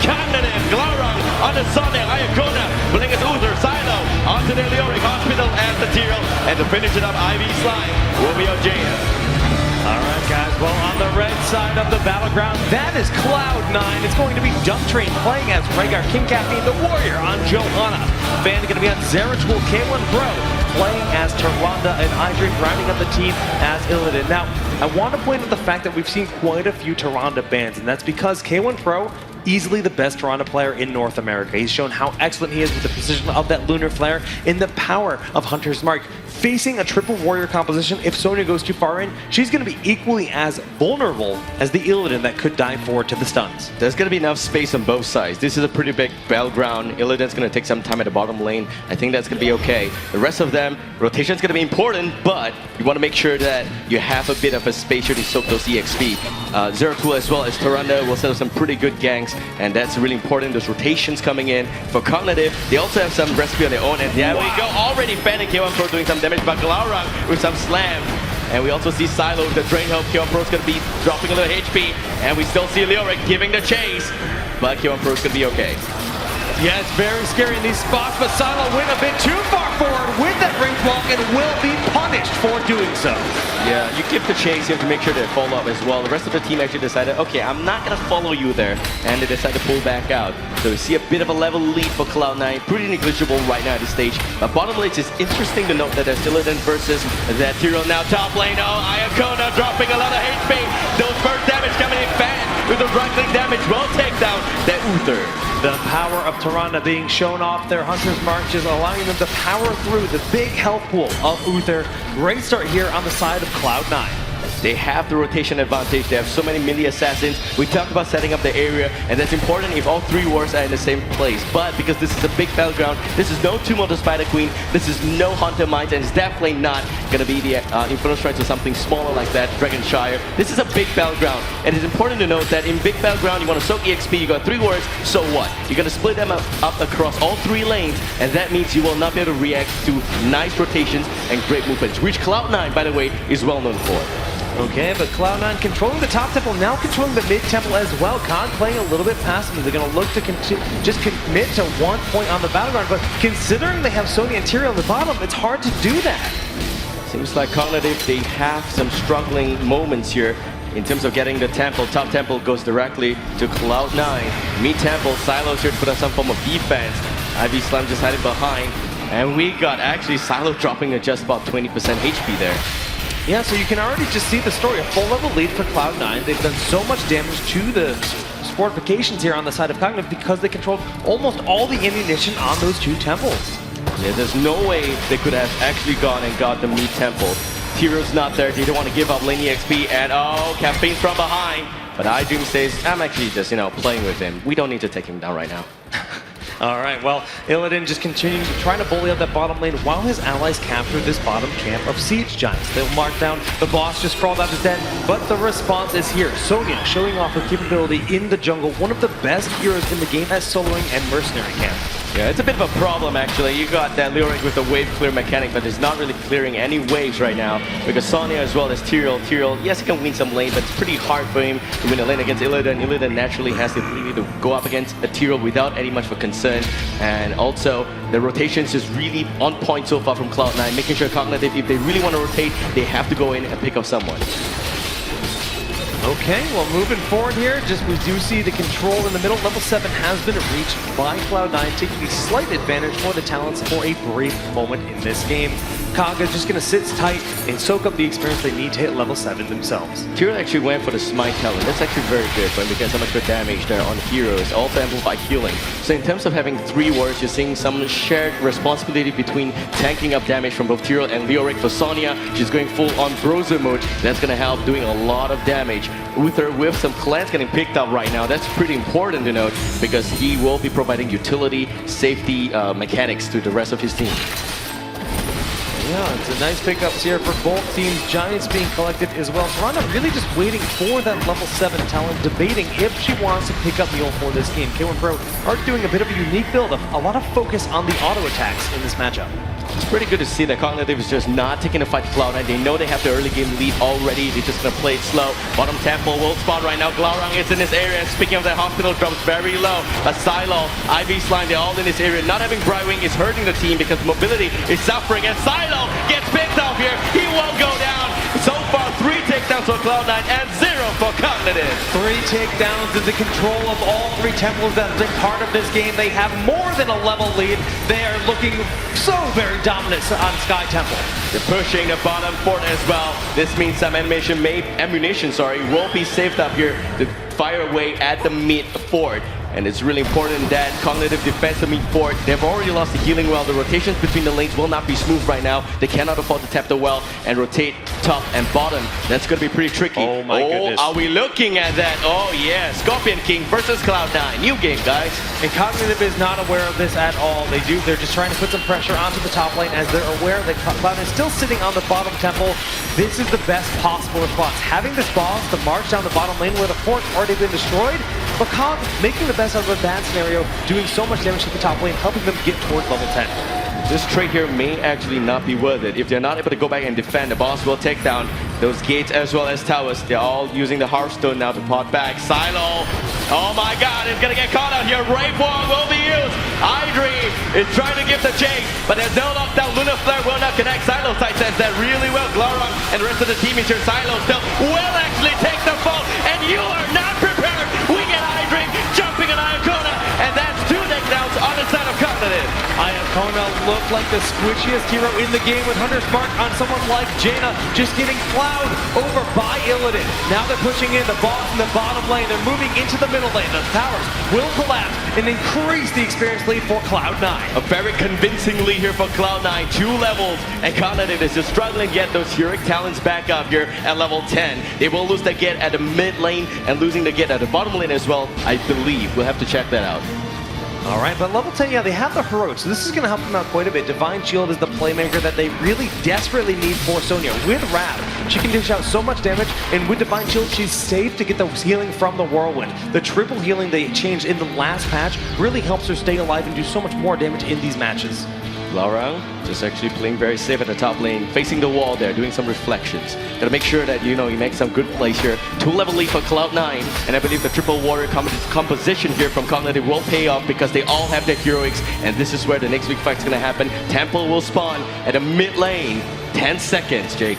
Cognitive, Glaurung onto Sonya, Iacona, Blingus Uther, Silo, onto the Leoric, Hospital, and the Tyrell, and to finish it up, Ivy Slime will be Ojea. Alright guys, well on the red side of the battleground, that is Cloud9. It's going to be Dump Train playing as Rhaegar, King Caffeine, the Warrior on Johanna. Fan going to be on Zeratul, K1 Pro, playing as Tyrande and Idric, rounding up the team as Illidan. Now, I want to point out the fact that we've seen quite a few Tyrande bans, and that's because K1 Pro, easily the best Tyrande player in North America. He's shown how excellent he is with the precision of that Lunar Flare and the power of Hunter's Mark. Facing a triple warrior composition, if Sonya goes too far in, she's going to be equally as vulnerable as the Illidan that could dive forward to the stuns. There's going to be enough space on both sides. This is a pretty big battleground. Illidan's going to take some time at the bottom lane. I think that's going to be okay. The rest of them, rotation's going to be important, but you want to make sure that you have a bit of a space here to soak those EXP. Zeratul as well as Tyrande will set up some pretty good ganks, and that's really important. Those rotations coming in. For Cognitive, they also have some recipe on their own, and there we go. Already fanning K1 Pro doing some damage, but Glaurung with some slam. And we also see Silo with the Drain Help. K1 Pro is going to be dropping a little HP, and we still see Leoric giving the chase, but K1 Pro is going to be okay. Yeah, it's very scary in these spots, but Silo went a bit too far forward with that range walk and will be punished for doing so. Yeah, you give the chase, you have to make sure they follow up as well. The rest of the team actually decided, okay, I'm not going to follow you there, and they decided to pull back out. So we see a bit of a level lead for Cloud9, pretty negligible right now at this stage. But bottom lane, it's interesting to note that there's Illidan versus that Tyrell now top lane. Oh, Iacona dropping a lot of HP. Those first damage coming in fast with the right-click damage will take down that Uther. The power of Tyrande being shown off their Hunter's Mark, just allowing them to power through the big health pool of Uther. Great start here on the side of Cloud9. They have the rotation advantage. They have so many melee assassins. We talked about setting up the area, and that's important if all three wars are in the same place. But because this is a big battleground, this is no Tomb of the Spider Queen, this is no Hunter Mines, and it's definitely not going to be the Inferno Strikes or something smaller like that, Dragonshire. This is a big battleground, and it's important to note that in big battleground, you want to soak EXP, you got 3 wars, so what? You're going to split them up across all 3 lanes, and that means you will not be able to react to nice rotations and great movements, which Cloud9, by the way, is well known for. Okay, but Cloud9 controlling the top temple, now controlling the mid temple as well. Khan playing a little bit past them. They're going to look to just commit to 1 point on the battleground, but considering they have Sonya and Tyrell on the bottom, it's hard to do that. Seems like Cognitive, they have some struggling moments here in terms of getting the temple. Top temple goes directly to Cloud9. Mid temple, Silo's here to put up some form of defense. Ivy Slime just hiding behind, and we got actually Silo dropping at just about 20% HP there. Yeah, so you can already just see the story. A full level lead for Cloud9. They've done so much damage to the fortifications here on the side of Cognitive because they controlled almost all the ammunition on those 2 temples. Yeah, there's no way they could have actually gone and got the mid temple. Tyrell's not there. They don't want to give up lane EXP, and oh, Caffeine from behind. But iDream says, I'm actually just, playing with him. We don't need to take him down right now. Alright, well, Illidan just continuing to try to bully out that bottom lane while his allies capture this bottom camp of Siege Giants. They'll mark down the boss, just crawled out his den, but the response is here. Sonya showing off her capability in the jungle, one of the best heroes in the game at soloing and mercenary camp. Yeah, it's a bit of a problem actually. You got that Leoric with the wave clear mechanic, but it's not really clearing any waves right now. Because Sonya as well as Tyrell, yes, he can win some lane, but it's pretty hard for him to win a lane against Illidan. Illidan naturally has the ability to go up against a Tyrell without any much of a concern. And also, the rotations is really on point so far from Cloud9, making sure Cognitive, if they really want to rotate, they have to go in and pick up someone. Okay, well moving forward here, we do see the control in the middle. Level 7 has been reached by Cloud9, taking a slight advantage for the talents for a brief moment in this game. Kaga's just going to sit tight and soak up the experience they need to hit level 7 themselves. Tyrell actually went for the Smite talent. That's actually very good for him because so much good damage there on heroes, also amplified healing. So in terms of having 3 wards, you're seeing some shared responsibility between tanking up damage from both Tyrell and Leoric. For Sonya, she's going full on Browser mode. That's going to help doing a lot of damage. Uther with some clans getting picked up right now. That's pretty important to note because he will be providing utility, safety mechanics to the rest of his team. Yeah, it's a nice pickups here for both teams. Giants being collected as well. Tyrande really just waiting for that level 7 talent, debating if she wants to pick up Mule for this game. K1 Pro are doing a bit of a unique build, a lot of focus on the auto attacks in this matchup. It's pretty good to see that Cognitive is just not taking the fight to Cloud9. They know they have the early game lead already. They're just gonna play it slow. Bottom temple will spawn right now. Glaurung is in this area. Speaking of that, hospital drops very low. But Silo, Ivy Slime, they're all in this area. Not having Brightwing is hurting the team because mobility is suffering. And Silo gets picked off here. He won't go down. So far, 3 takedowns for Cloud9 and 0 for Cognitive. 3 takedowns is the control of all 3 temples that have been part of this game. They have more than a level lead. They are looking so very dominant on Sky Temple. They're pushing the bottom fort as well. This means some ammunition will be saved up here to fire away at the mid fort. And it's really important that Cognitive defends the mid fort. They've already lost the healing well. The rotations between the lanes will not be smooth right now. They cannot afford to tap the well and rotate top and bottom. That's going to be pretty tricky. Oh my goodness. Are we looking at that? Oh yeah, Scorpion King versus Cloud9. New game, guys. And Cognitive is not aware of this at all. They're just trying to put some pressure onto the top lane as they're aware that Cloud9 is still sitting on the bottom temple. This is the best possible response. Having this boss to march down the bottom lane where the fort's already been destroyed, but Cog making the best out of a bad scenario, doing so much damage to the top lane, helping them get towards level 10. This trade here may actually not be worth it. If they're not able to go back and defend, the boss will take down those gates as well as towers. They're all using the Hearthstone now to pot back. Silo, oh my god, it's gonna get caught out here. Brave Wall will be used. Idri is trying to give the chase, but there's no lockdown. Lunar Flare will not connect. Silo sidesteps that really well. Glaurung and the rest of the team is here. Silo still will actually take the fall, and you are not prepared. We get Idri jumping on Iacona, and that's 2 takedowns on the side of Cognitive. Iacona looked like the squishiest hero in the game with Hunter's Mark on someone like Jaina, just getting plowed over by Illidan. Now they're pushing in the boss in the bottom lane. They're moving into the middle lane. The towers will collapse and increase the experience lead for Cloud9. A very convincing lead here for Cloud9, 2 levels, and Cognitive is just struggling to get those heroic talents back up here at level 10. They will lose the get at the mid lane and losing the get at the bottom lane as well, I believe. We'll have to check that out. All right, but level 10, yeah, they have the heroics, so this is going to help them out quite a bit. Divine Shield is the playmaker that they really desperately need for Sonya. With Wrath, she can dish out so much damage, and with Divine Shield, she's safe to get the healing from the Whirlwind. The triple healing they changed in the last patch really helps her stay alive and do so much more damage in these matches. Glaurung just actually playing very safe at the top lane, facing the wall there, doing some reflections. Gotta make sure that, you make some good plays here. 2-level lead for Cloud9, and I believe the triple warrior composition here from Cognitive will pay off because they all have their heroics, and this is where the next big fight's gonna happen. Temple will spawn at the mid lane. 10 seconds, Jake.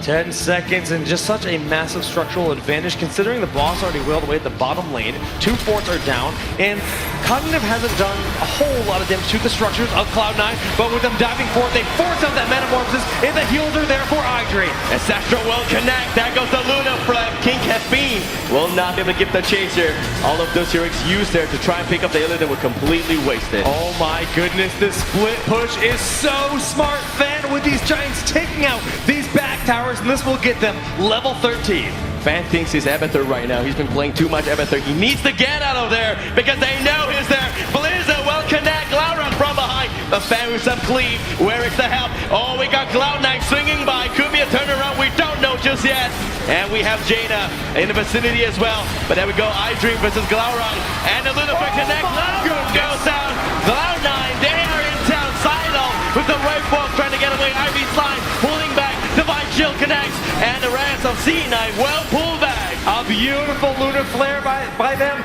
10 seconds and just such a massive structural advantage considering the boss already wailed away at the bottom lane. 2 forts are down, and Cognitive hasn't done a whole lot of damage to the structures of Cloud9, but with them diving forward, they force out that Metamorphosis, and the heals are there for Idri. And Sastra will connect. There goes the Luna Flame. King Caffeine will not be able to get the chaser. All of those heroics used there to try and pick up the Illidan were completely wasted. Oh my goodness, this split push is so smart. Fan with these Giants taking out these back towers, and this will get them level 13. Fan thinks he's Abathur right now. He's been playing too much Abathur. He needs to get out of there because they know he's there. Blizzard will connect. Glaurung from behind. The Fan with some cleave. Where is the help? Oh, we got Cloud9 swinging by. Could be a turnaround. We don't know just yet. And we have Jaina in the vicinity as well. But there we go. iDream versus Glaurung. And the Lunafer connect. Glaurung goes down. Cloud9, they are in town. Silo with the right ball trying to get away. Ivy Slime pulling back. Divine Shield connects. And the rest of C9 well pulled back. A beautiful lunar flare by them.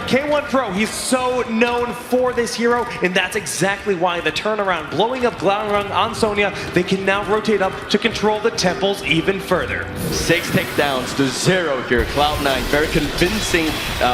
K1 Pro, he's so known for this hero, and that's exactly why the turnaround, blowing up Glaurung on Sonya, they can now rotate up to control the temples even further. 6 takedowns to 0 here. Cloud9, very convincing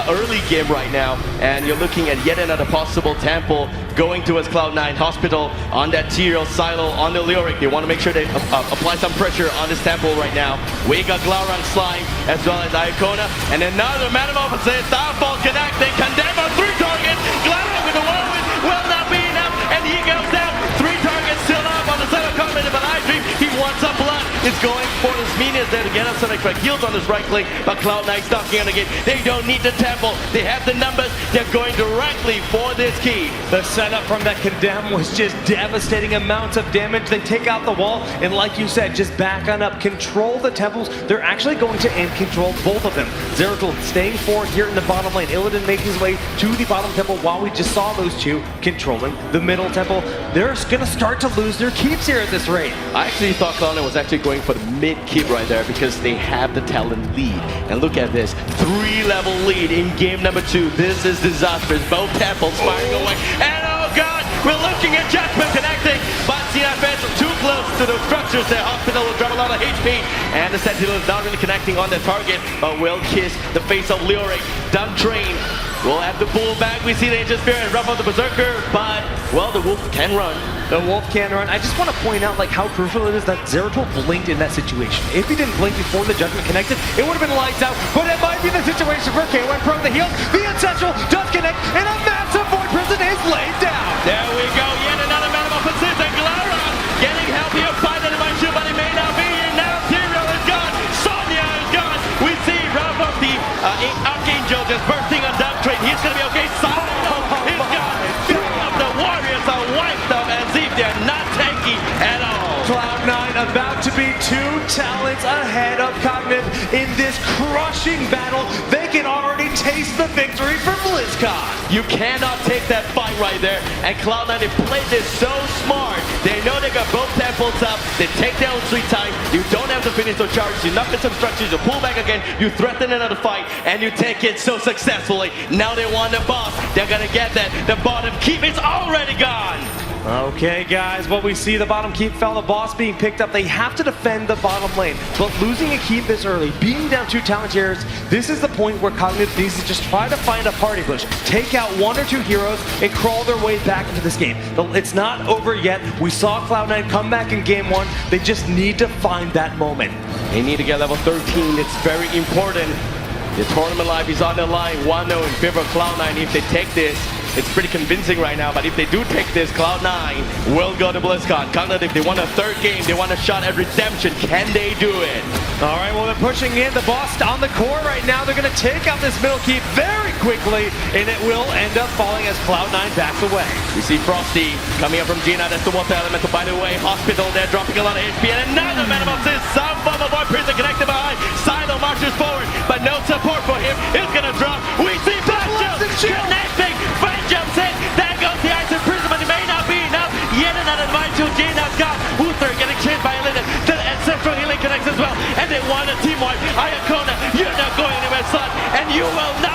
early game right now, and you're looking at yet another possible temple going towards Cloud9. Hospital on that Tyrael, Silo on the Lyric. They want to make sure they apply some pressure on this temple right now. We got Glaurung Slime as well as Iacona, and another Metamorphosis. Starfall connect. They condemn on 3 targets. Glaurung with the Whirlwind will not be enough, and he goes down. 3 targets still up on the side of Cognitive, but iDream, he wants some blood. It's going for the Sminias there to to get up so they correct heals on this right click, but Cloud9's knocking on again. They don't need the temple. They have the numbers. They're going directly for this key. The setup from that Condemn was just devastating amounts of damage. They take out the wall, and like you said, just back on up, control the temples. They're actually going to end control both of them. Zeratul staying forward here in the bottom lane. Illidan making his way to the bottom temple while we just saw those two controlling the middle temple. They're going to start to lose their keeps here at this rate. I actually thought Cloud9 was actually going for the mid keep right there because they have the talent lead. And look at this, 3-level lead in game number 2. This is disastrous. Both temples firing away. And oh god, we're looking at Judgment connecting, but CFS too close to the structures. Their hospital will drop a lot of HP, and the Sentinel is not really connecting on their target, but will kiss the face of Leoric. Dump Train will have to pull back. We see the Ancient Spirit rough on the Berserker, but, well, the Wolf can run. The Wolf can run. I just want to point out like how crucial it is that Zeratul blinked in that situation. If he didn't blink before the Judgment connected, it would have been lights out, but it might be the situation for K1 Pro. The heal, the Ancestral does connect, and a massive Void Prison is laid down. There we go, yet another man of opposition. Glara getting healthier by the Divine Shield, but he may not be here now. Tyrael is gone, Sonya is gone. We see Ralph of the Archangel just bursting on Dump Train. He's going to be okay. Silent is gone. 3 of the Warriors are wiped up as if they're not tanky at all. Cloud9 about to be 2 talents ahead of Cognitive in this crushing battle. They can already taste the victory for BlizzCon. You cannot take that fight right there. And Cloud9, they played this so smart. They know they got both temples up. They take their own sweet time. You don't have to finish those charges. You knock in some structures. You pull back again. You threaten another fight. And you take it so successfully. Now they want the boss. They're going to get that. The bottom keep is already gone. Okay, guys, what we see, the bottom keep fell, the boss being picked up. They have to defend the bottom lane, but losing a keep this early, being down 2 talent tiers, this is the point where Cognitive needs to just try to find a party push, take out 1 or 2 heroes, and crawl their way back into this game. It's not over yet. We saw Cloud9 come back in game 1. They just need to find that moment. They need to get level 13. It's very important. The tournament life is on the line. 1-0 in favor of Cloud9. If they take this, it's pretty convincing right now, but if they do take this, Cloud9 will go to BlizzCon. Cognitive, if they want a 3rd game, they want a shot at redemption. Can they do it? All right, well, they're pushing in. The boss on the core right now. They're going to take out this middle keep very quickly, and it will end up falling as Cloud9 backs away. We see Frosty coming up from Gina. That's the Water Elemental, by the way. Hospital, they're dropping a lot of HP, and another man of assist. Some form of Void Prison connected behind. Silo marches forward, but no support for him. It's going to drop. We see Flash connecting. Jumps in, there goes the Ice Imprisonment, it may not be enough, yet another Divine Shield, Jaina's got Uther getting chased by Illidan, the Ancestral Healing connects as well, and they want a team wipe. Iacona, you're not going anywhere, son, and you will not